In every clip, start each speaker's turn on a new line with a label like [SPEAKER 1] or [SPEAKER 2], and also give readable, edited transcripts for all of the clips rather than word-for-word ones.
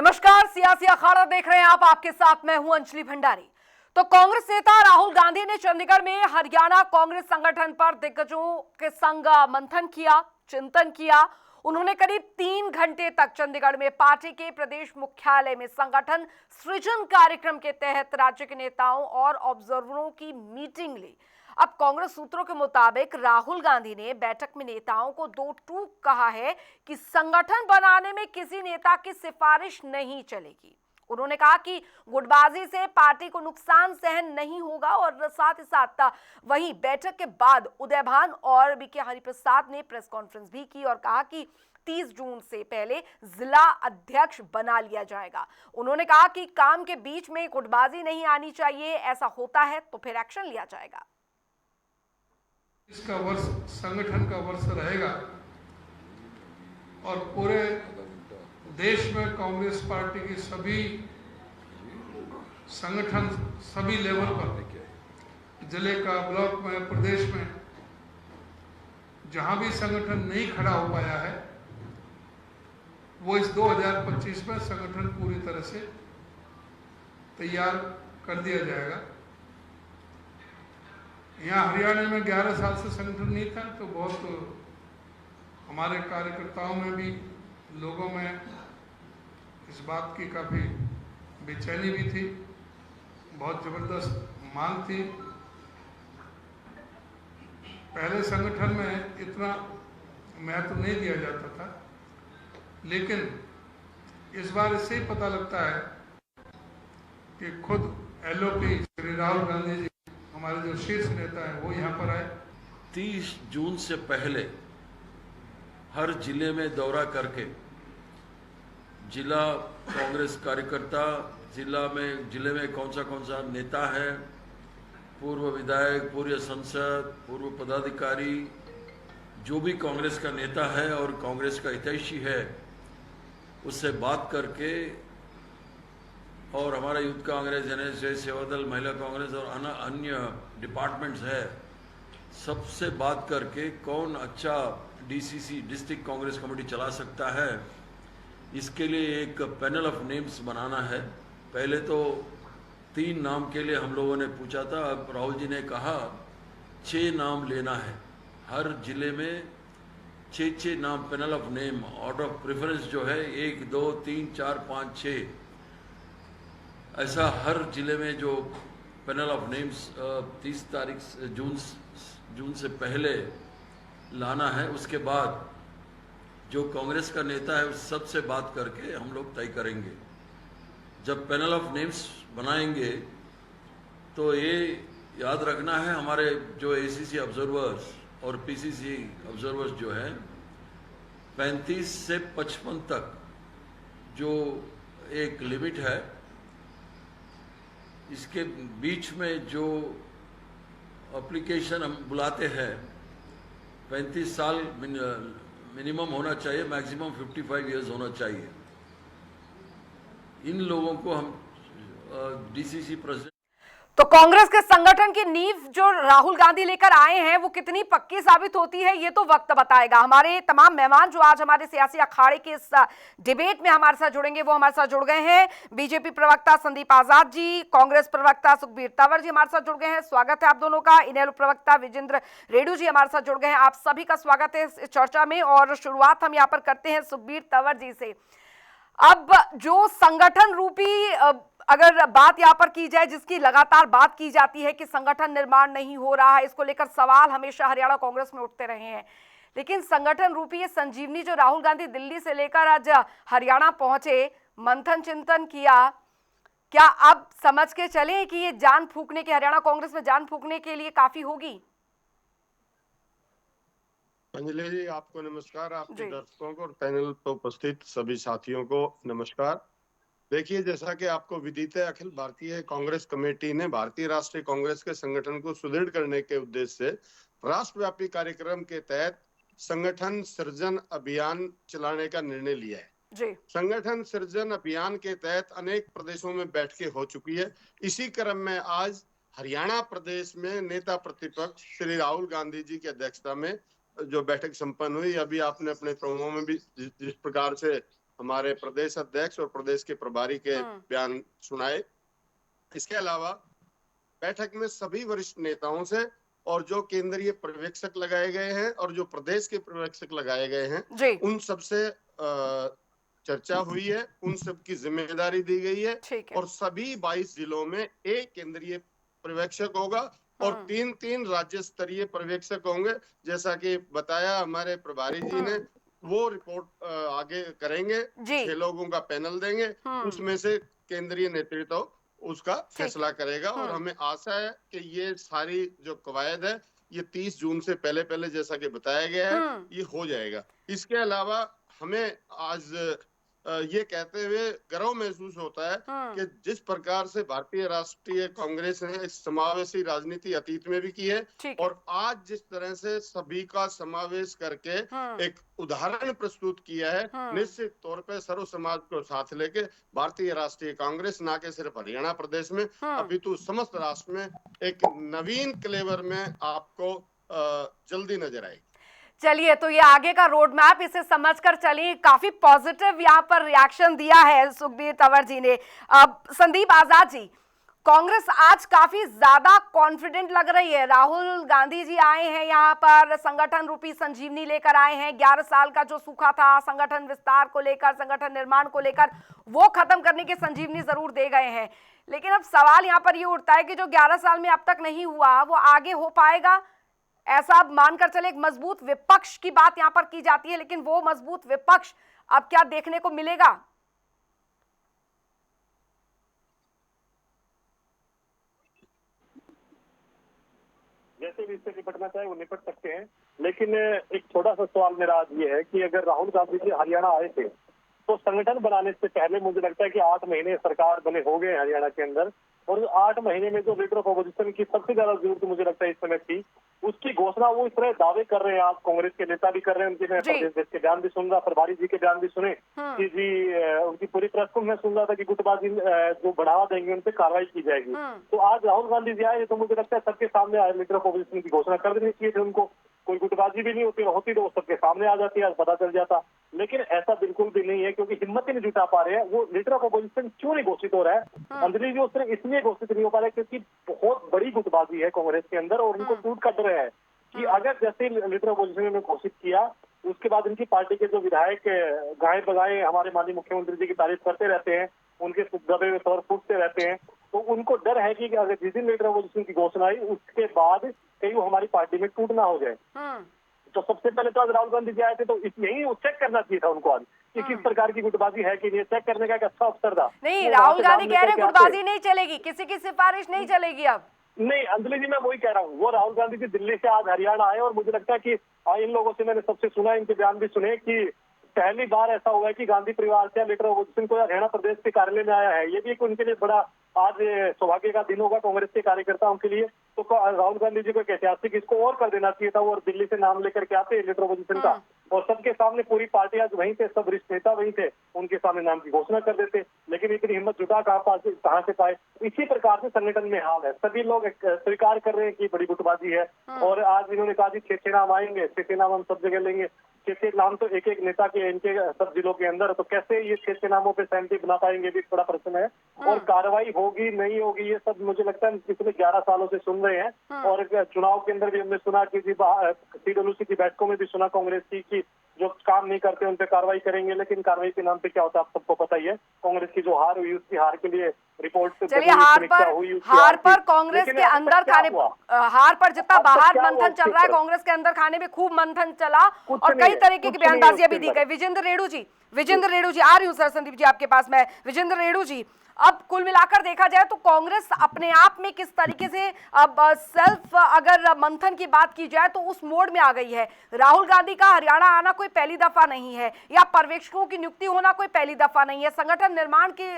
[SPEAKER 1] नमस्कार, सियासी अखाड़ा देख रहे हैं आप। आपके साथ मैं हूं अंजलि भंडारी। तो कांग्रेस नेता राहुल गांधी ने चंडीगढ़ में हरियाणा कांग्रेस संगठन पर दिग्गजों के संग मंथन किया, चिंतन किया। उन्होंने करीब 3 घंटे तक चंडीगढ़ में पार्टी के प्रदेश मुख्यालय में संगठन सृजन कार्यक्रम के तहत राज्य के नेताओं और ऑब्जर्वरों की मीटिंग ली। अब कांग्रेस सूत्रों के मुताबिक राहुल गांधी ने बैठक में नेताओं को दो टूक कहा है कि संगठन बनाने में किसी नेता की सिफारिश नहीं चलेगी। उन्होंने कहा कि गुटबाजी से पार्टी को नुकसान सहन नहीं होगा और साथ ही साथ वहीं बैठक के बाद उदय भान और बीके हरिप्रसाद ने प्रेस कॉन्फ्रेंस भी की और कहा कि 30 जून से पहले जिला अध्यक्ष बना लिया जाएगा। उन्होंने कहा कि काम के बीच में गुटबाजी नहीं आनी चाहिए, ऐसा होता है तो फिर एक्शन लिया जाएगा।
[SPEAKER 2] इसका वर्ष संगठन का वर्ष रहेगा और पूरे देश में कांग्रेस पार्टी की सभी संगठन सभी लेवल पर, जिले का, ब्लॉक में, प्रदेश में जहां भी संगठन नहीं खड़ा हो पाया है, वो इस 2025 में संगठन पूरी तरह से तैयार कर दिया जाएगा। यहाँ हरियाणा में 11 साल से संगठन नहीं था, तो बहुत हमारे कार्यकर्ताओं में भी, लोगों में इस बात की काफ़ी बेचैनी भी थी, बहुत ज़बरदस्त मांग थी। पहले संगठन में इतना महत्व नहीं दिया जाता था, लेकिन इस बार इससे ही पता लगता है कि खुद एलओपी श्री राहुल गांधी जी, हमारे जो शीर्ष नेता हैं, वो यहाँ पर आए।
[SPEAKER 3] 30 जून से पहले हर जिले में दौरा करके जिला कांग्रेस कार्यकर्ता, जिले में कौन सा नेता है, पूर्व विधायक, पूर्व संसद, पूर्व पदाधिकारी, जो भी कांग्रेस का नेता है और कांग्रेस का हितैषी है, उससे बात करके, और हमारा यूथ कांग्रेस, एनएसएस, सेवादल, महिला कांग्रेस और अन्य डिपार्टमेंट्स है, सबसे बात करके कौन अच्छा डीसीसी, डिस्ट्रिक्ट कांग्रेस कमेटी चला सकता है, इसके लिए एक पैनल ऑफ नेम्स बनाना है। पहले तो 3 नाम के लिए हम लोगों ने पूछा था, अब राहुल जी ने कहा 6 नाम लेना है। हर जिले में 6 नाम, panel of name, order of preference जो है 1, 2, 3, 4, 5, 6, ऐसा हर जिले में जो पैनल ऑफ नेम्स 30 तारीख जून से पहले लाना है। उसके बाद जो कांग्रेस का नेता है उस सबसे बात करके हम लोग तय करेंगे। जब पैनल ऑफ नेम्स बनाएंगे तो ये याद रखना है, हमारे जो एसीसी ऑब्जर्वर्स और पीसीसी ऑब्जर्वर्स जो है 35 से 55 तक जो एक लिमिट है, इसके बीच में जो एप्लीकेशन हम बुलाते हैं 35 साल मिनिमम होना चाहिए, मैक्सिमम 55 इयर्स होना चाहिए। इन लोगों को हम डीसीसी प्रेसिडेंट।
[SPEAKER 1] तो कांग्रेस के संगठन की नींव जो राहुल गांधी लेकर आए हैं वो कितनी पक्की साबित होती है, ये तो वक्त बताएगा। हमारे तमाम मेहमान जो आज हमारे सियासी अखाड़े के इस डिबेट में हमारे साथ जुड़ेंगे, वो हमारे साथ जुड़ गए हैं। बीजेपी प्रवक्ता संदीप आजाद जी, कांग्रेस प्रवक्ता सुखबीर तंवर जी हमारे साथ जुड़ गए हैं, स्वागत है आप दोनों का। इनेलो प्रवक्ता विजेंद्र रेड्डू जी हमारे साथ जुड़ गए हैं, आप सभी का स्वागत है इस चर्चा में। और शुरुआत हम यहाँ पर करते हैं सुखबीर तंवर जी से। अब जो संगठन रूपी अगर बात यहां पर की जाए, जिसकी लगातार बात की जाती है कि संगठन निर्माण नहीं हो रहा है, इसको लेकर सवाल हमेशा हरियाणा कांग्रेस में उठते रहे हैं, लेकिन संगठन रूपी ये संजीवनी जो राहुल गांधी दिल्ली से लेकर आज हरियाणा पहुंचे, मंथन चिंतन किया, क्या अब समझ के चलें कि ये जान फूंकने के, हरियाणा कांग्रेस में जान फूंकने के लिए काफी होगी?
[SPEAKER 4] अंजलि जी, आपको नमस्कार, आपके दर्शकों को और पैनल पर उपस्थित सभी साथियों को नमस्कार। देखिए, जैसा कि आपको विदित है, अखिल भारतीय कांग्रेस कमेटी ने भारतीय राष्ट्रीय कांग्रेस के संगठन को सुदृढ़ करने के उद्देश्य से राष्ट्रव्यापी कार्यक्रम के तहत संगठन सृजन अभियान चलाने का निर्णय लिया है। संगठन सृजन अभियान के तहत अनेक प्रदेशों में बैठकें हो चुकी है। इसी क्रम में आज हरियाणा प्रदेश में नेता प्रतिपक्ष श्री राहुल गांधी जी की अध्यक्षता में जो बैठक संपन्न हुई, अभी आपने अपने प्रोमो में भी जिस प्रकार से हमारे प्रदेश अध्यक्ष और प्रदेश के प्रभारी के बयान सुनाए। इसके अलावा बैठक में सभी वरिष्ठ नेताओं से और जो केंद्रीय पर्यवेक्षक लगाए गए हैं और जो प्रदेश के पर्यवेक्षक लगाए गए हैं उन सबसे चर्चा हुई है, उन सबकी जिम्मेदारी दी गई है और सभी 22 जिलों में एक केंद्रीय पर्यवेक्षक होगा और 3-3 राज्य स्तरीय पर्यवेक्षक होंगे। जैसा कि बताया हमारे प्रभारी जी ने, वो रिपोर्ट आगे करेंगे, 6 लोगों का पैनल देंगे, उसमें से केंद्रीय नेतृत्व उसका फैसला करेगा और हमें आशा है कि ये सारी जो कवायद है ये 30 जून से पहले पहले जैसा कि बताया गया है ये हो जाएगा। इसके अलावा हमें आज ये कहते हुए गर्व महसूस होता है कि जिस प्रकार से भारतीय राष्ट्रीय कांग्रेस ने एक समावेशी राजनीति अतीत में भी की है और आज जिस तरह से सभी का समावेश करके एक उदाहरण प्रस्तुत किया है, निश्चित तौर पे सर्व समाज को साथ लेके भारतीय राष्ट्रीय कांग्रेस ना के सिर्फ हरियाणा प्रदेश में अपितु समस्त राष्ट्र में एक नवीन क्लेवर में आपको जल्दी नजर आएगी।
[SPEAKER 1] चलिए, तो ये आगे का रोड मैप, इसे समझकर चलिए। काफी पॉजिटिव यहाँ पर रिएक्शन दिया है सुखबीर तंवर जी ने। संदीप आजाद जी, कांग्रेस आज काफी ज्यादा कॉन्फिडेंट लग रही है। राहुल गांधी जी आए हैं यहाँ पर, संगठन रूपी संजीवनी लेकर आए हैं। 11 साल का जो सूखा था संगठन विस्तार को लेकर, संगठन निर्माण को लेकर, वो खत्म करने की संजीवनी जरूर दे गए हैं। लेकिन अब सवाल यहाँ पर ये उठता है कि जो 11 साल में अब तक नहीं हुआ वो आगे हो पाएगा? ऐसा अब मानकर चले, एक मजबूत विपक्ष की बात यहां पर की जाती है, लेकिन वो मजबूत विपक्ष अब क्या देखने को मिलेगा?
[SPEAKER 5] जैसे भी इससे निपटना चाहे वो निपट सकते हैं, लेकिन एक छोटा सा सवाल मेरा आज ये है कि अगर राहुल गांधी जी हरियाणा आए थे तो संगठन बनाने से पहले मुझे लगता है कि 8 महीने सरकार बने हो गए हरियाणा के अंदर, और 8 महीने में जो लीडर ऑफ अपोजिशन की सबसे ज्यादा जरूरत मुझे लगता है इस समय थी, उसकी घोषणा वो इस तरह दावे कर रहे हैं। आज कांग्रेस के नेता भी कर रहे हैं, उनके मैं प्रदेश के बयान भी सुन रहा, प्रभारी जी के बयान भी सुने कि जी उनकी पूरी प्रेस को मैं सुन रहा था कि गुटबाजी जो बढ़ावा देंगे उन पर कार्रवाई की जाएगी। तो आज राहुल गांधी जी आए तो मुझे लगता है सबके सामने आए लीडर ऑफ अपोजिशन की घोषणा कर देनी चाहिए थी उनको। कोई गुटबाजी भी नहीं होती तो वो सबके सामने आ जाती, आज पता चल जाता। लेकिन ऐसा बिल्कुल भी नहीं है, क्योंकि हिम्मत ही नहीं जुटा पा रहे हैं। वो लीडर ऑफ अपोजिशन क्यों नहीं घोषित हो रहा है अंजलि जी? उसने इसलिए घोषित नहीं हो पा रहा है क्योंकि बहुत बड़ी गुटबाजी है कांग्रेस के अंदर और उनको टूट कट रहे हैं कि अगर जैसे लीडर ऑफ अपोजिशन ने घोषित किया उसके बाद इनकी पार्टी के जो विधायक गाए बगाए हमारे माननीय मुख्यमंत्री जी की तारीफ करते रहते हैं, उनके दबे हुए तौर फूटते रहते हैं, तो उनको डर है कि अगर जिस दिन लीडर ऑफ अपोजिशन की घोषणा आई उसके बाद कहीं वो हमारी पार्टी में टूट ना हो जाए। तो सबसे पहले तो आज राहुल गांधी जी आए थे तो यही चेक करना चाहिए था उनको आज कि किस प्रकार की गुटबाजी है कि नहीं, चेक करने का एक अच्छा अवसर था।
[SPEAKER 1] नहीं, राहुल गांधी कह रहे गुटबाजी नहीं चलेगी, किसी की सिफारिश नहीं चलेगी अब।
[SPEAKER 5] नहीं अंजलि जी, मैं वही कह रहा हूँ, वो राहुल गांधी जी दिल्ली से आज हरियाणा आए और मुझे लगता है कि इन लोगों से मैंने सबसे सुना, इनके बयान भी सुने कि पहली बार ऐसा हुआ है कि गांधी परिवार से लीडर ऑफ अपोजिशन को हरियाणा प्रदेश के कार्यालय में आया है। ये भी एक उनके लिए बड़ा आज सौभाग्य का दिन होगा कांग्रेस के कार्यकर्ताओं के लिए। तो राहुल गांधी जी को एक ऐतिहासिक इसको और कर देना चाहिए था, वो दिल्ली से नाम लेकर के आते लीडर ऑफ अपोजिशन का और सबके सामने पूरी पार्टी आज वहीं थे, सब वरिष्ठ नेता वहीं थे, उनके सामने नाम की घोषणा कर देते। लेकिन इतनी हिम्मत जुटा कहाँ से पाए? इसी प्रकार से संगठन में हाल है, सभी लोग स्वीकार कर रहे हैं कि बड़ी गुटबाजी है। और आज इन्होंने कहा 6 नाम आएंगे, 6 नाम हम सब जगह लेंगे। 6 नाम तो एक नेता के इनके सब जिलों के अंदर, तो कैसे ये 6 नामों पे सहमति बना पाएंगे भी बड़ा प्रश्न है। और कार्रवाई होगी नहीं होगी ये सब मुझे लगता है पिछले 11 सालों से सुन रहे हैं। और चुनाव के अंदर भी हमने सुना कि CWC की बैठकों में भी सुना कांग्रेस की कि जो काम नहीं करते उन पे कार्रवाई करेंगे, लेकिन कार्रवाई के नाम पे क्या होता है आप सबको पता ही है। कांग्रेस की जो हार हुई उसकी हार के लिए रिपोर्ट
[SPEAKER 1] चलिए, हार पर कांग्रेस के अंदर खाने, हार पर जितना बाहर मंथन चल रहा है कांग्रेस के अंदर खाने में खूब मंथन चला और कई तरीके की बयानबाजियां भी दी गई। विजेंद्र रेणु जी आ रही हूँ सर, संदीप जी आपके पास मैं। विजेंद्र रेणु जी, अब कुल मिलाकर देखा जाए तो कांग्रेस अपने आप में किस तरीके से अब सेल्फ अगर मंथन की बात की जाए तो उस मोड में आ गई है। राहुल गांधी का हरियाणा आना कोई पहली दफा नहीं है, या पर्यवेक्षकों की नियुक्ति होना कोई पहली दफा नहीं है, संगठन निर्माण की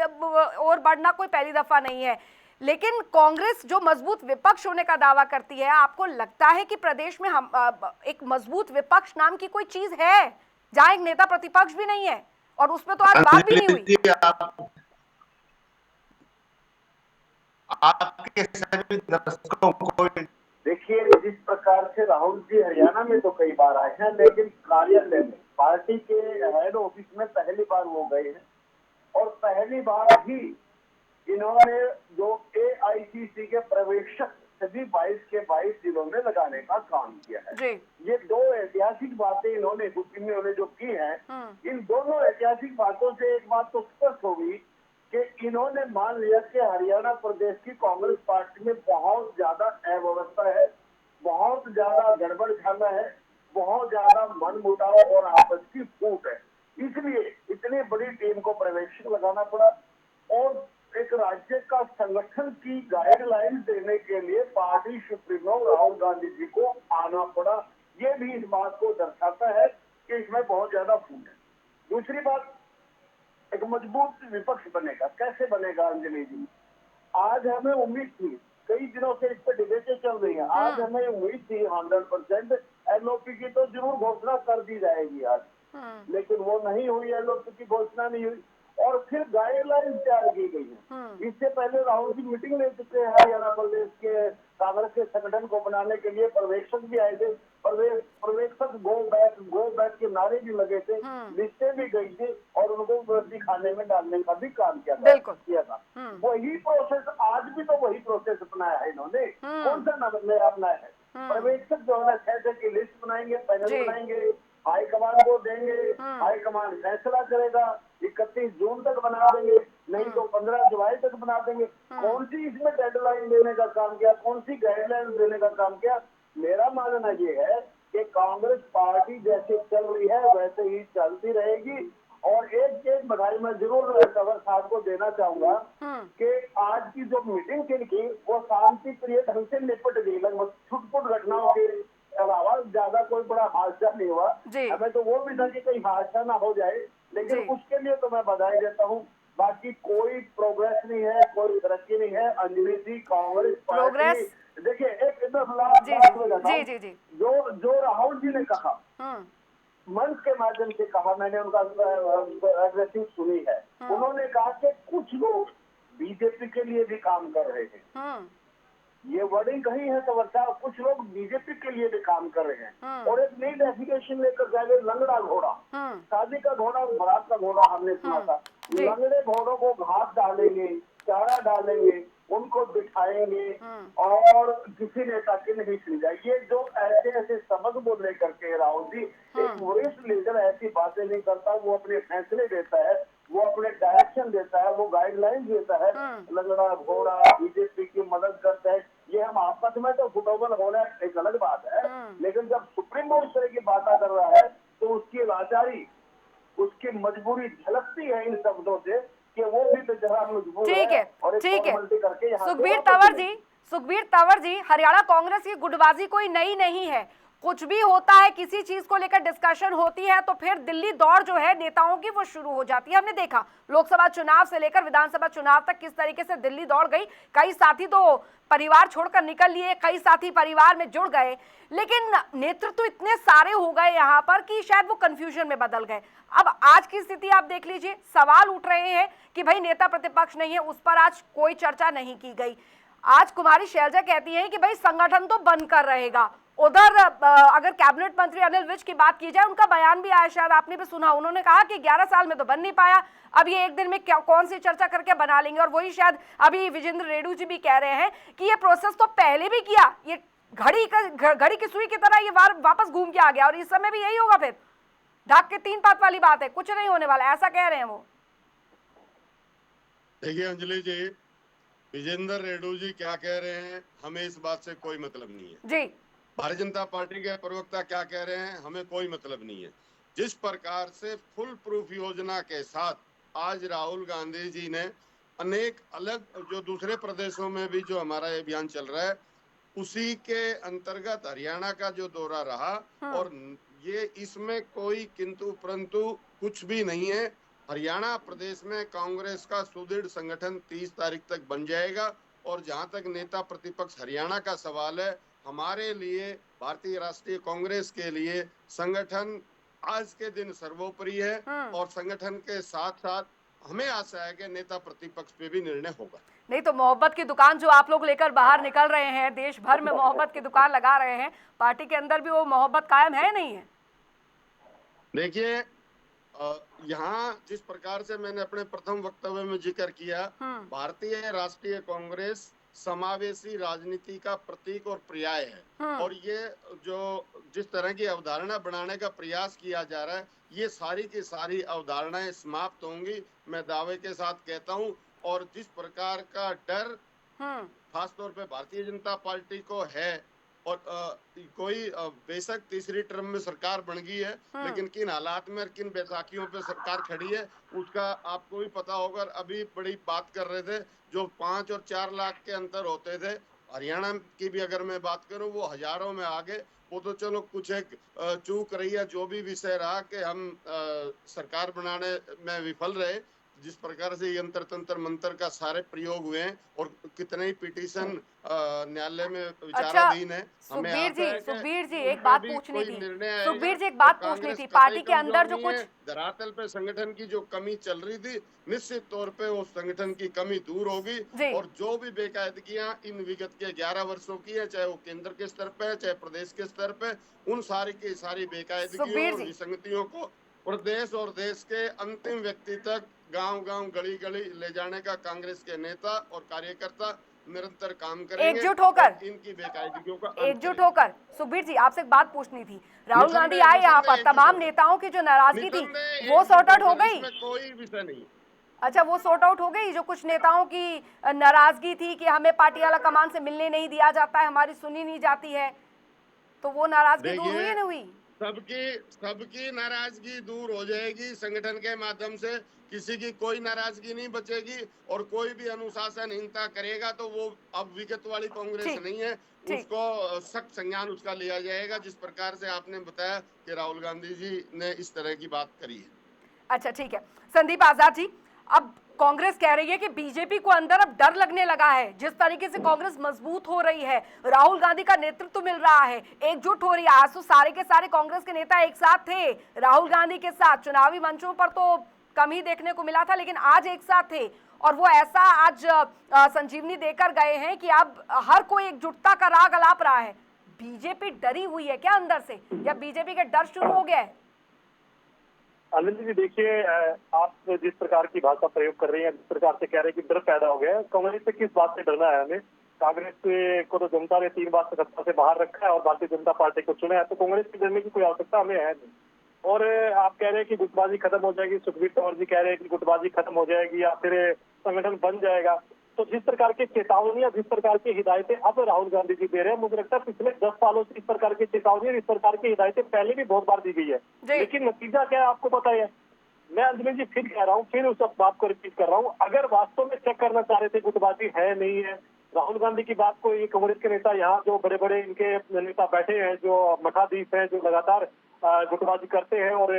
[SPEAKER 1] ओर बढ़ना कोई पहली दफा नहीं है। लेकिन कांग्रेस जो मजबूत विपक्ष होने का दावा करती है, आपको लगता है कि प्रदेश में हम एक मजबूत विपक्ष नाम की कोई चीज है जहां एक नेता प्रतिपक्ष भी नहीं है? और उसमें तो आज बात भी नहीं हुई।
[SPEAKER 6] आपके सभी दर्शकों को
[SPEAKER 5] देखिए, जिस प्रकार से राहुल जी हरियाणा में तो कई बार आए हैं, लेकिन कार्यालय में
[SPEAKER 7] पार्टी के हेड ऑफिस में पहली बार वो गए हैं और पहली बार ही इन्होंने जो AICC के पर्यवेक्षक सभी 22 के 22 जिलों में लगाने का काम किया है।
[SPEAKER 1] जी।
[SPEAKER 7] ये दो ऐतिहासिक बातें इन्होंने जो की हैं, इन दोनों ऐतिहासिक बातों से एक बात तो स्पष्ट होगी कि इन्होंने मान लिया कि हरियाणा प्रदेश की कांग्रेस पार्टी में बहुत ज्यादा अव्यवस्था है, बहुत ज्यादा गड़बड़खाना है, बहुत ज्यादा मनमुटाव और आपस की फूट है। इसलिए इतनी बड़ी टीम को पर्यवेक्षक लगाना पड़ा और एक राज्य का संगठन की गाइडलाइन देने के लिए पार्टी सुप्रीमो राहुल गांधी जी को आना पड़ा। ये भी इस बात को दर्शाता है कि इसमें बहुत ज्यादा फूट है। दूसरी बात, एक मजबूत विपक्ष बनेगा, कैसे बनेगा अंजलि जी? आज हमें उम्मीद थी, कई दिनों से इस पर डिबेटें चल रही हैं, आज हमें उम्मीद थी 100% LOP की तो जरूर घोषणा कर दी जाएगी आज, लेकिन वो नहीं हुई, LOP की घोषणा नहीं हुई और फिर गाइडलाइन तैयार की गई है। इससे पहले राहुल जी मीटिंग ले चुके हैं हरियाणा प्रदेश के कांग्रेस के संगठन को बनाने के लिए, पर्यवेक्षक भी आए थे, पर्यवेक्षक गो बैक के नारे भी लगे थे, लिस्टें भी गई थी और उनको दिखाने में डालने का भी काम किया था। वही प्रोसेस आज भी तो वही प्रोसेस अपनाया है इन्होंने। कौन सा नया अपनाया है? पर्यवेक्षक जो है 6 की लिस्ट बनाएंगे, पैनल बनाएंगे, हाईकमान को देंगे, हाईकमान फैसला करेगा, 31 जून तक बना देंगे, नहीं तो 15 जुलाई तक बना देंगे। कौन सी इसमें डेडलाइन देने का काम किया, कौन सी गाइडलाइन देने का काम किया? मेरा मानना ये है कि कांग्रेस पार्टी जैसे चल रही है वैसे ही चलती रहेगी। और एक बधाई मैं जरूर कंवर साहब को देना चाहूंगा कि आज की जो मीटिंग की वो शांति प्रिय ढंग से निपट गई, लगभग छुटपुट घटनाओं के अलावा ज्यादा कोई बड़ा हादसा नहीं हुआ। हमें तो वो भी था कि कहीं हादसा ना हो जाए, लेकिन उसके लिए तो मैं बधाई देता हूँ। बाकी कोई प्रोग्रेस नहीं है, कोई तरक्की नहीं है अंजलि जी। कांग्रेस पार्टी देखिए, एक जी जो राहुल जी ने कहा, मंच के माध्यम से कहा, मैंने उनका एड्रेसिंग सुनी है, उन्होंने कहा कि कुछ लोग बीजेपी के लिए भी काम कर रहे हैं। ये वर्डिंग कही है तो कुछ लोग बीजेपी के लिए भी काम कर रहे हैं और एक नई डेफिनेशन लेकर जाएंगे, लंगड़ा घोड़ा, शादी का घोड़ा, बारात का घोड़ा हमने सुना था। लंगड़े घोड़ों को घास डालेंगे, चारा डालेंगे, उनको बिठाएंगे और किसी नेता की नहीं सुनी जाए। ये जो ऐसे सबक बोलने करके राहुल जी, एक वरिष्ठ लीडर ऐसी बातें नहीं करता, वो अपने फैसले देता है, वो अपने डायरेक्शन देता है, वो गाइडलाइन देता है। लंगड़ा घोड़ा बीजेपी की मदद करता है, ये हम आपस में तो फुटबॉल होना एक अलग बात है, लेकिन जब सुप्रीम कोर्ट इस तरह की बात कर रहा है तो उसकी लाचारी, उसकी मजबूरी झलकती है इन शब्दों से कि वो भी बेचारा मजबूर है। ठीक है
[SPEAKER 1] सुखबीर तंवर जी, हरियाणा कांग्रेस की गुटबाजी कोई नई नहीं है। कुछ भी होता है, किसी चीज को लेकर डिस्कशन होती है तो फिर दिल्ली दौड़ जो है नेताओं की वो शुरू हो जाती है। हमने देखा लोकसभा चुनाव से लेकर विधानसभा चुनाव तक किस तरीके से दिल्ली दौड़ गई। कई साथी तो परिवार छोड़कर निकल लिए, कई साथी परिवार में जुड़ गए, लेकिन नेतृत्व तो इतने सारे हो गए यहाँ पर कि शायद वो कंफ्यूजन में बदल गए। अब आज की स्थिति आप देख लीजिए, सवाल उठ रहे हैं कि भाई नेता प्रतिपक्ष नहीं है, उस पर आज कोई चर्चा नहीं की गई। आज कुमारी शैलजा कहती हैं कि भाई संगठन तो बनकर रहेगा। उधर अगर कैबिनेट मंत्री अनिल विज की बात की जाए, उनका बयान भी आया, शायद आपने भी सुना, उन्होंने कहा कि 11 साल में तो बन नहीं पाया, अब ये एक दिन में कौन सी चर्चा करके बना लेंगे। और वही शायद अभी विजेंद्र रेड्डी जी भी कह रहे हैं कि ये प्रोसेस तो पहले भी किया, ये घड़ी की सुई की तरह ये वापस घूम के आ गया और इस समय भी यही होगा। फिर ढाक के 3 पात वाली बात है, कुछ नहीं होने वाला, ऐसा कह रहे हैं वो।
[SPEAKER 4] देखिए अंजलि जी, विजेंद्र रेड्डी जी क्या कह रहे हैं हमें इस बात से कोई मतलब नहीं है
[SPEAKER 1] जी।
[SPEAKER 4] भारतीय जनता पार्टी के प्रवक्ता क्या कह रहे हैं हमें कोई मतलब नहीं है। जिस प्रकार से फुल प्रूफ योजना के साथ आज राहुल गांधी जी ने अनेक अलग जो दूसरे प्रदेशों में भी जो हमारा अभियान चल रहा है उसी के अंतर्गत हरियाणा का जो दौरा रहा और ये इसमें कोई किंतु परंतु कुछ भी नहीं है। हरियाणा प्रदेश में कांग्रेस का सुदृढ़ संगठन 30 तारीख तक बन जाएगा और जहां तक नेता प्रतिपक्ष हरियाणा का सवाल है, हमारे लिए भारतीय राष्ट्रीय कांग्रेस के लिए संगठन आज के दिन सर्वोपरि है और संगठन के साथ साथ हमें आशा है कि नेता प्रतिपक्ष पे भी निर्णय होगा।
[SPEAKER 1] नहीं तो मोहब्बत की दुकान जो आप लोग लेकर बाहर निकल रहे हैं, देश भर में मोहब्बत की दुकान लगा रहे हैं, पार्टी के अंदर भी वो मोहब्बत कायम है नहीं है?
[SPEAKER 4] देखिए, यहाँ जिस प्रकार से मैंने अपने प्रथम वक्तव्य में जिक्र किया, भारतीय राष्ट्रीय कांग्रेस समावेशी राजनीति का प्रतीक और पर्याय है। और ये जो जिस तरह की अवधारणा बनाने का प्रयास किया जा रहा है, ये सारी की सारी अवधारणाएं समाप्त होंगी, मैं दावे के साथ कहता हूं। और जिस प्रकार का डर खासतौर पे भारतीय जनता पार्टी को है, और कोई बेशक तीसरी टर्म में सरकार बन गई है, लेकिन किन हालात में और किन बैसाखियों पे सरकार खड़ी है उसका आपको भी पता होगा। अभी बड़ी बात कर रहे थे, जो 5 और 4 लाख के अंतर होते थे, हरियाणा की भी अगर मैं बात करूं, वो हजारों में आगे। वो तो चलो कुछ एक चूक रही है, जो भी विषय रहा कि हम सरकार बनाने में विफल रहे, जिस प्रकार से यंत्र तंत्र मंत्र का सारे प्रयोग हुए हैं और कितने ही पिटीशन न्यायालय में विचाराधीन है।
[SPEAKER 1] सुखबीर जी एक बात पूछनी थी। सुखबीर जी एक बात पूछनी थी, पार्टी के अंदर जो कुछ
[SPEAKER 4] धरातल पे संगठन की जो कमी चल रही थी, निश्चित तौर पे वो संगठन की कमी दूर होगी। और जो भी बेकायदगियां इन विगत के 11 वर्षों की है, चाहे वो केंद्र के स्तर पे है, चाहे प्रदेश के स्तर पे, उन सारी की सारी बेकायदगियों और विसंगतियों को प्रदेश और देश के अंतिम व्यक्ति तक, गांव-गांव, गली-गली ले जाने का कांग्रेस के नेता और कार्यकर्ता निरंतर काम करेंगे।
[SPEAKER 1] एकजुट होकर
[SPEAKER 4] इनकी बेकायदगियों का
[SPEAKER 1] एकजुट होकर। सुखबीर जी आपसे एक बात पूछनी थी, राहुल गांधी आए यहाँ पर, तमाम नेताओं की जो नाराजगी थी वो सॉर्ट आउट हो गई?
[SPEAKER 4] कोई विषय नहीं।
[SPEAKER 1] अच्छा, वो सॉर्ट आउट हो गई? जो कुछ नेताओं की नाराजगी थी कि हमें पार्टी वाला कमान से मिलने नहीं दिया जाता है, हमारी सुनी नहीं जाती है, तो वो नाराजगी दूर हुई या नहीं हुई?
[SPEAKER 4] सबकी नाराजगी दूर हो जाएगी संगठन के माध्यम से। किसी की कोई नाराजगी नहीं बचेगी, और कोई भी अनुशासनहीनता करेगा तो वो अब विगत वाली कांग्रेस नहीं है, उसको सख्त संज्ञान उसका लिया जाएगा, जिस प्रकार से आपने बताया कि राहुल गांधी जी ने इस तरह की बात करी है।
[SPEAKER 1] अच्छा ठीक है, संदीप आजाद जी, अब कांग्रेस कह रही है कि बीजेपी को अंदर अब डर लगने लगा है, जिस तरीके से कांग्रेस मजबूत हो रही है, राहुल गांधी का नेतृत्व मिल रहा है, एकजुट हो रही है। आज तो सारे के सारे कांग्रेस के नेता एक साथ थे राहुल गांधी के साथ, चुनावी मंचों पर तो कम ही देखने को मिला था, लेकिन आज एक साथ थे, और वो ऐसा आज संजीवनी देकर गए हैं कि अब हर कोई एकजुटता का राग अलाप रहा है। बीजेपी डरी हुई है क्या अंदर से, या बीजेपी का डर शुरू हो गया है?
[SPEAKER 5] आनंद जी देखिए, आप जिस प्रकार की भाषा प्रयोग कर रही हैं, जिस प्रकार से कह रहे हैं कि डर पैदा हो गया है, कांग्रेस से किस बात से डरना है हमें? कांग्रेस को तो जनता ने 3 बार सत्ता से बाहर रखा है और भारतीय जनता पार्टी को चुना है, तो कांग्रेस की डरने की कोई आवश्यकता हमें है नहीं। और आप कह रहे हैं कि गुटबाजी खत्म हो जाएगी, सुखबीर तौर जी कह रहे हैं कि गुटबाजी खत्म हो जाएगी या फिर संगठन बन जाएगा। तो जिस प्रकार की चेतावनियां, जिस प्रकार की हिदायतें अब राहुल गांधी जी दे रहे हैं, मुझे लगता है पिछले 10 सालों से इस प्रकार की चेतावनी, इस प्रकार की हिदायतें पहले भी बहुत बार दी गई है, लेकिन नतीजा क्या है आपको पता है। मैं अंजलि जी फिर कह रहा हूँ, फिर उस बात को रिपीट कर रहा हूँ, अगर वास्तव में चेक करना चाह रहे थे गुटबाजी है नहीं है, राहुल गांधी की बात को ये कांग्रेस के नेता यहाँ जो बड़े बड़े इनके नेता बैठे हैं, जो मठाधीश हैं, जो लगातार गुटबाजी करते हैं और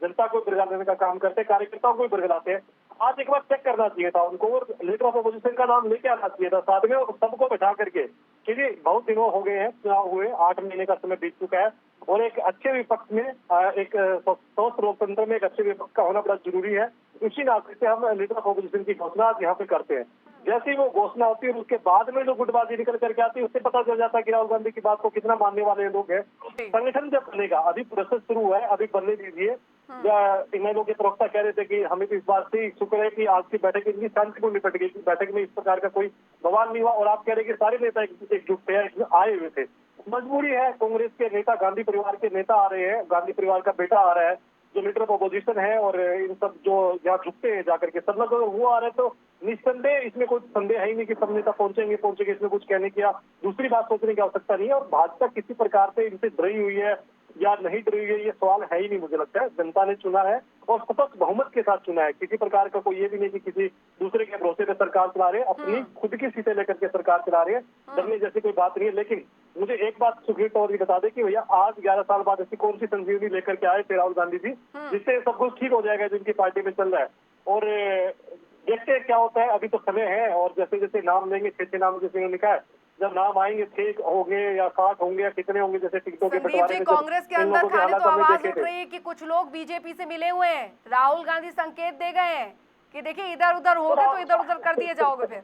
[SPEAKER 5] जनता को बरगलाने का काम करते हैं, कार्यकर्ताओं को भी बरगलाते हैं, आज एक बार चेक करना चाहिए था उनको और लीडर ऑफ अपोजिशन का नाम लेके आना चाहिए था साथ में, और सबको बैठा करके, क्योंकि बहुत दिनों हो गए हैं चुनाव हुए, 8 महीने का समय बीत चुका है, और एक अच्छे विपक्ष में, एक स्वस्थ लोकतंत्र में एक अच्छे विपक्ष का होना बड़ा जरूरी है। इसी नाते से हम लीडर ऑफ अपोजिशन की घोषणा यहाँ पे करते हैं। जैसे ही वो घोषणा होती है और उसके बाद में जो गुटबाजी निकल करके आती है, उससे पता चल जाता है कि राहुल गांधी की बात को कितना मानने वाले लोग हैं। संगठन जब बनेगा, अभी प्रोसेस शुरू हुआ है, अभी बनने दीजिए। इन्हें के प्रवक्ता कह रहे थे कि हमें तो इस बात से शुक्र है कि आज की बैठक इतनी शांतिपूर्ण निपट गई, बैठक में इस प्रकार का कोई बवाल नहीं हुआ, और आप कह रहे कि सारे नेता एकजुट थे, आए हुए थे। मजबूरी है, कांग्रेस के नेता, गांधी परिवार के नेता आ रहे हैं, गांधी परिवार का बेटा आ रहा है जो लीडर ऑफ अपोजिशन है, और इन सब जो यहाँ झुकते हैं जाकर के सब लोग वो आ रहे हैं, तो निस्संदेह इसमें कोई संदेह है ही नहीं कि सब नेता पहुंचेंगे, इसमें कुछ कहने की या दूसरी बात सोचने की आवश्यकता नहीं है। और भाजपा किसी प्रकार से इनसे डरी हुई है या नहीं डरी हुई है, ये सवाल है ही नहीं। मुझे लगता है जनता ने चुना है और स्पष्ट बहुमत के साथ चुना है, किसी प्रकार का कोई ये भी नहीं कि किसी दूसरे के भरोसे पे सरकार चला रहे हैं, अपनी खुद की सीटें लेकर के सरकार चला रहे हैं, डरने जैसी कोई बात नहीं है। लेकिन मुझे एक बात सुखबीर तौर बता दे कि भैया आज 11 साल बाद ऐसी कौन सी संजीवनी लेकर के आए थे राहुल गांधी जी, जिससे सब कुछ ठीक हो जाएगा जिनकी पार्टी में चल रहा है। और देखते हैं क्या होता है, अभी तो समय है, और जैसे जैसे नाम लेंगे, 6 नाम जैसे लिखा है, जब नाम आएंगे 6 होंगे या 7 होंगे या कितने होंगे, जैसे टिकटों के बंटवारे में
[SPEAKER 1] कांग्रेस के अंदर खाली तो आवाज उठ रही है कि कुछ लोग बीजेपी से मिले हुए हैं, राहुल गांधी संकेत दे गए हैं कि देखिए इधर उधर होगे तो इधर उधर कर दिए जाओगे फिर।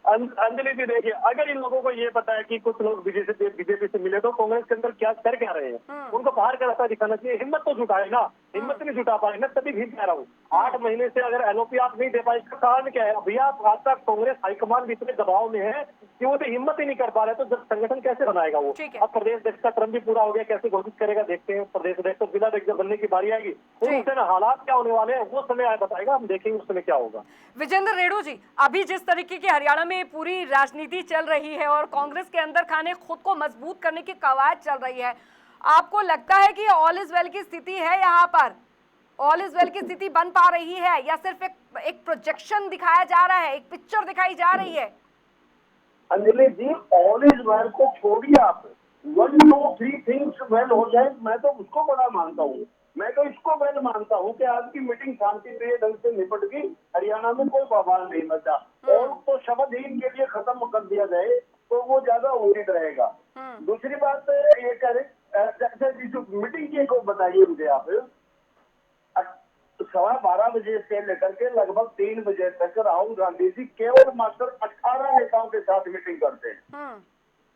[SPEAKER 5] अंजलि जी देखिए, अगर इन लोगों को ये पता है कि कुछ लोग बीजेपी से मिले तो कांग्रेस के अंदर क्या कर क्या रहे हैं, उनको बाहर का रास्ता दिखाना चाहिए। हिम्मत तो जुटाए ना, हिम्मत नहीं जुटा पाए ना, तभी भी कह रहा हूँ 8 महीने से अगर एलओपी आप नहीं दे पाए, इसका कारण क्या है? भैया आज तक कांग्रेस हाईकमान भी इतने दबाव में है कि वो तो हिम्मत ही नहीं कर पा रहे, तो जब संगठन कैसे बनाएगा वो?
[SPEAKER 1] ठीक है।
[SPEAKER 5] अब प्रदेश अध्यक्ष का क्रम भी पूरा हो गया, कैसे घोषित करेगा देखते हैं। प्रदेश अध्यक्ष तो जिला अध्यक्ष बनने की बारी आएगी, फिर उससे ना हालात क्या होने वाले हैं वो समय बताएगा, हम देखेंगे उस समय क्या होगा।
[SPEAKER 1] विजेंद्र रेणु जी, अभी जिस तरीके की हरियाणा में पूरी राजनीति चल रही है और कांग्रेस के अंदर खाने खुद को मजबूत करने की कवायद चल रही है, आपको लगता है कि ऑल इज वेल की स्थिति है यहाँ पर? ऑल इज वेल की स्थिति बन पा रही है या सिर्फ एक प्रोजेक्शन दिखाया जा रहा है, एक पिक्चर दिखाई जा रही है?
[SPEAKER 7] अंजलि जी, ऑल इज वेल को छोड़िए आप, 1 2 3 थिंग्स वेल हो जाए, मैं तो उसको बड़ा मानता हूँ। मैं तो इसको वेल मानता हूँ कि आज की मीटिंग शांतिप्रिय ढंग से निपट गई, हरियाणा में कोई बवाल नहीं मचा, और तो शपथहीन के लिए खत्म कर दिया जाए तो वो ज्यादा उचित रहेगा। दूसरी बात ये करें, जो मीटिंग की को बताइए मुझे आप, 12:15 बजे से लेकर के लगभग 3 बजे तक राहुल गांधी जी केवल मात्र 18 नेताओं के साथ मीटिंग करते हैं।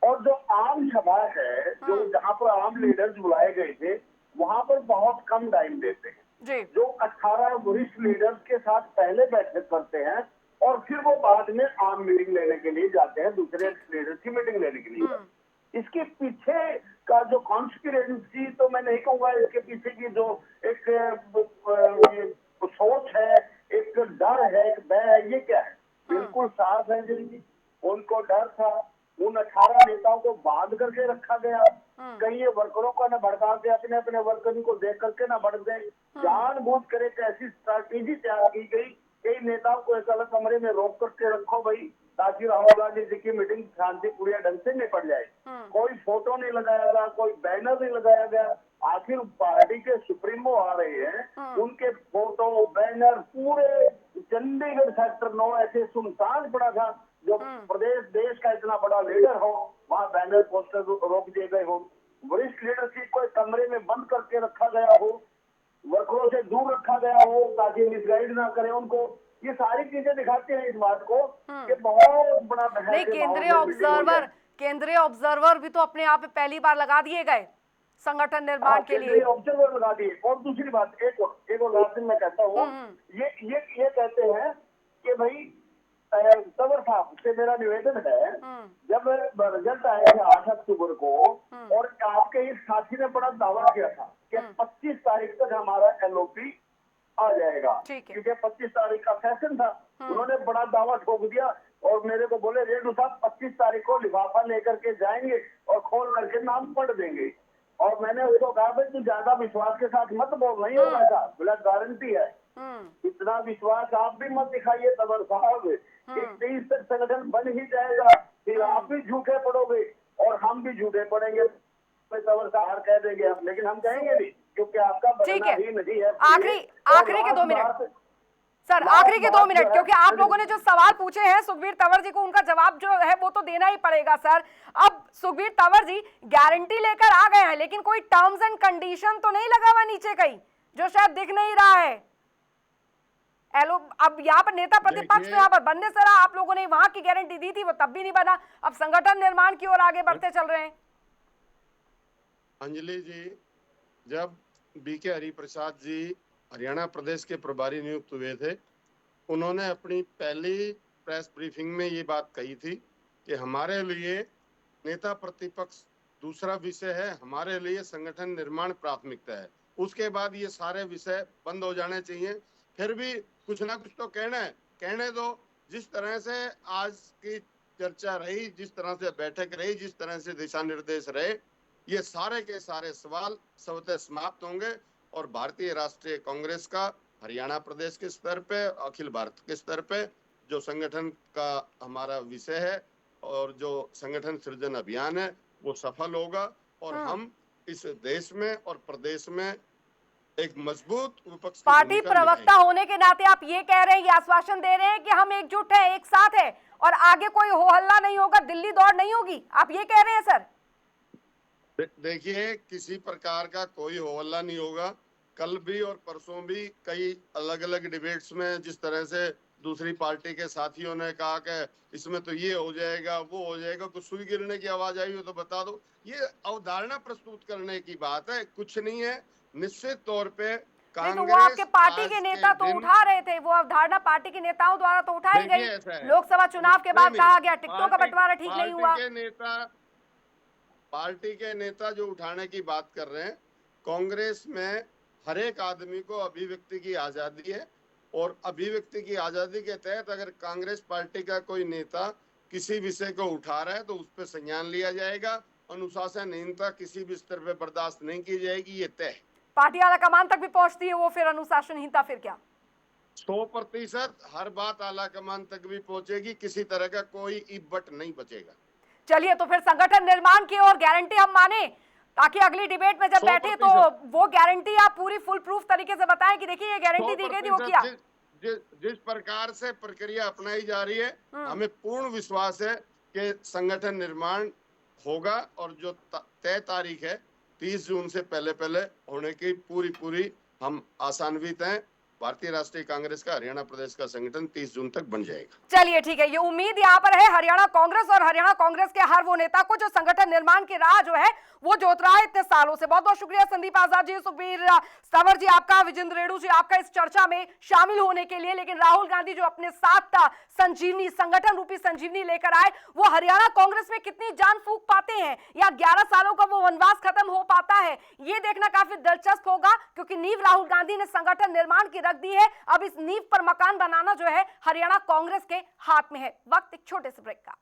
[SPEAKER 7] और जो आम सभा है, जो जहाँ पर आम लीडर्स बुलाए गए थे, वहाँ पर बहुत कम टाइम देते हैं। जो 18 वरिष्ठ लीडर्स के साथ पहले बैठक करते हैं और फिर वो बाद में आम मीटिंग लेने के लिए जाते हैं, दूसरे लीडर्स की मीटिंग लेने के लिए। इसके पीछे का जो कॉन्स्पिरेसी तो मैं नहीं कहूंगा, इसके पीछे की जो एक सोच है, एक डर है, एक भय है, ये क्या है? बिल्कुल साफ है जी, उनको डर था। उन 18 नेताओं को बांध करके रखा गया, कहीं ये वर्करों को न भड़का के अपने अपने वर्करों को देख करके ना बढ़ गए, जानबूझ कर एक ऐसी स्ट्रैटेजी तैयार की गई, कई नेताओं को एक अलग कमरे में रोक करके रखो भाई, ताकि राहुल गांधी जी की मीटिंग शांतिपूर्ण ढंग से निपट जाए। कोई फोटो नहीं लगाया गया, कोई बैनर नहीं लगाया गया। आखिर पार्टी के सुप्रीमो आ रहे हैं, उनके फोटो बैनर पूरे चंडीगढ़ सेक्टर 9 ऐसे सुनसान पड़ा था, जो प्रदेश देश का इतना बड़ा लीडर हो, वहाँ बैनर पोस्टर रोक दिए गए हो, वरिष्ठ लीडरशिप को कमरे में बंद करके रखा गया हो, वर्करों से दूर रखा गया हो ताकि मिसगाइड ना करे उनको। ये सारी चीजें दिखाती हैं इस बात को कि बहुत बड़ा
[SPEAKER 1] नहीं, केंद्रीय ऑब्जर्वर भी तो अपने आप पहली बार लगा दिए गए संगठन निर्माण के लिए,
[SPEAKER 7] ऑब्जर्वर लगा दिए। और दूसरी बात, एक और लास्ट में कहता हूँ, ये कहते हैं कि भाई तंवर साहब से मेरा निवेदन है, जब रिजल्ट आया 8 अक्टूबर को और आपके इस साथी ने बड़ा दावा किया था कि 25 तारीख तक हमारा एलओपी आ जाएगा, क्योंकि 25 तारीख का सेशन था। उन्होंने बड़ा दावा ठोक दिया और मेरे को बोले रेणु साहब 25 तारीख को लिफाफा लेकर के जाएंगे और खोल करके नाम पढ़ देंगे। और मैंने उसको कहा भाई तू ज्यादा विश्वास के साथ मत बोल, नहीं होगा ऐसा, बोला गारंटी है। इतना विश्वास आप भी मत दिखाइए तंवर साहब, 23 तक संगठन बन ही जाएगा, फिर आप भी झूठे पड़ोगे और हम भी झूठे पड़ेंगे, तंवर साहब कह देंगे आप, लेकिन हम कहेंगे नहीं, क्योंकि आपका बनना ही नहीं है।
[SPEAKER 1] आखिरी के 2 मिनट सर, आखिरी के 2 मिनट, क्योंकि आप लोगों ने जो सवाल पूछे हैं सुखबीर तंवर जी को, उनका जवाब जो है वो तो देना ही पड़ेगा सर। अब सुखबीर तंवर जी गारंटी लेकर आ गए हैं, लेकिन कोई टर्म्स एंड कंडीशन तो नहीं लगा हुआ नीचे कहीं, जो शायद दिख नहीं रहा है। अब यहाँ पर नेता प्रतिपक्ष तो यहाँ पर बनने से रहा, आप लोगों ने वहां की गारंटी दी थी, वो तब भी नहीं बना, अब संगठन निर्माण की ओर आगे बढ़ते चल रहे हैं।
[SPEAKER 4] अंजलि जी, जब बीके हरिप्रसाद जी हरियाणा प्रदेश के प्रभारी नियुक्त हुए थे, उन्होंने अपनी पहली प्रेस ब्रीफिंग में ये बात कही थी कि हमारे लिए नेता प्रतिपक्ष दूसरा विषय है, हमारे लिए संगठन निर्माण प्राथमिकता है। उसके बाद ये सारे विषय बंद हो जाने चाहिए। फिर भी कुछ ना कुछ तो कहने दो। जिस तरह से आज की चर्चा रही, जिस तरह से बैठक रही, जिस तरह से दिशा निर्देश रहे, ये सारे के सारे सवाल स्वतः समाप्त होंगे और भारतीय राष्ट्रीय कांग्रेस का हरियाणा प्रदेश के स्तर पे, अखिल भारत के स्तर पे जो संगठन का हमारा विषय है और जो संगठन सृजन अभियान है वो सफल होगा और हम इस देश में और प्रदेश में एक मजबूत विपक्ष की
[SPEAKER 1] पार्टी प्रवक्ता होने के नाते आप ये कह रहे हैं, ये आश्वासन दे रहे हैं कि हम एकजुट हैं, एक साथ है और आगे कोई हो हल्ला नहीं होगा, दिल्ली दौड़ नहीं होगी, आप ये कह रहे हैं सर?
[SPEAKER 4] देखिए, किसी प्रकार का कोई हो हल्ला नहीं होगा। कल भी और परसों भी कई अलग अलग डिबेट्स में जिस तरह से दूसरी पार्टी के साथियों ने कहा कि इसमें तो ये हो जाएगा, वो हो जाएगा, कुछ सुई गिरने की आवाज आई हो तो बता दो। ये अवधारणा प्रस्तुत करने की बात है, कुछ नहीं है। निश्चित तौर पे
[SPEAKER 1] नहीं तो वो आपके पार्टी के नेता तो उठा रहे थे, वो अवधारणा पार्टी के नेताओं द्वारा तो उठाई गई। लोकसभा चुनाव के बाद कहा गया टिकटों का बंटवारा ठीक नहीं हुआ।
[SPEAKER 4] पार्टी के नेता जो उठाने की बात कर रहे हैं, कांग्रेस में हर एक आदमी को अभिव्यक्ति की आजादी है और अभिव्यक्ति की आजादी के तहत अगर कांग्रेस पार्टी का कोई नेता किसी विषय को उठा रहा है तो उस पर संज्ञान लिया जाएगा। अनुशासनहीनता किसी भी स्तर पर बर्दाश्त नहीं की जाएगी, ये तय।
[SPEAKER 1] पार्टी आला कमान तक भी पहुंचती है वो, फिर अनुशासनहीनता फिर क्या?
[SPEAKER 4] 100% हर बात आला कमान तक भी पहुंचेगी, किसी तरह का कोई इब्बट नहीं बचेगा।
[SPEAKER 1] चलिए तो फिर संगठन निर्माण की और गारंटी हम माने, ताकि अगली डिबेट में जब बैठे तो वो गारंटी आप पूरी फुल प्रूफ तरीके से बताएं कि देखिए ये गारंटी दी गई थी, वो किया।
[SPEAKER 4] जिस प्रकार से प्रक्रिया अपनाई जा रही है, हमें पूर्ण विश्वास है कि संगठन निर्माण होगा और जो तय तारीख है 30 जून से पहले होने की पूरी हम आशान्वित हैं। भारतीय राष्ट्रीय कांग्रेस का हरियाणा प्रदेश का संगठन 30 जून तक बन जाएगा।
[SPEAKER 1] चलिए ठीक है, ये उम्मीद यहाँ पर है हरियाणा कांग्रेस और हरियाणा कांग्रेस के हर वो नेता को जो संगठन निर्माण की राह जो है वो जोत रहा है इतने सालों से। बहुत बहुत शुक्रिया संदीप आजाद जी, सुखबीर सवर जी आपका, विजेंद्र रेणु जी आपका इस चर्चा में शामिल होने के लिए। लेकिन राहुल गांधी जो अपने साथ संजीवनी, संगठन रूपी संजीवनी लेकर आए, वो हरियाणा कांग्रेस में कितनी जान फूंक पाते हैं या 11 सालों का वो वनवास खत्म हो पाता है, ये देखना काफी दिलचस्प होगा। क्योंकि नींव राहुल गांधी ने संगठन निर्माण की रख दी है, अब इस नींव पर मकान बनाना जो है हरियाणा कांग्रेस के हाथ में है। वक्त एक छोटे से ब्रेक का।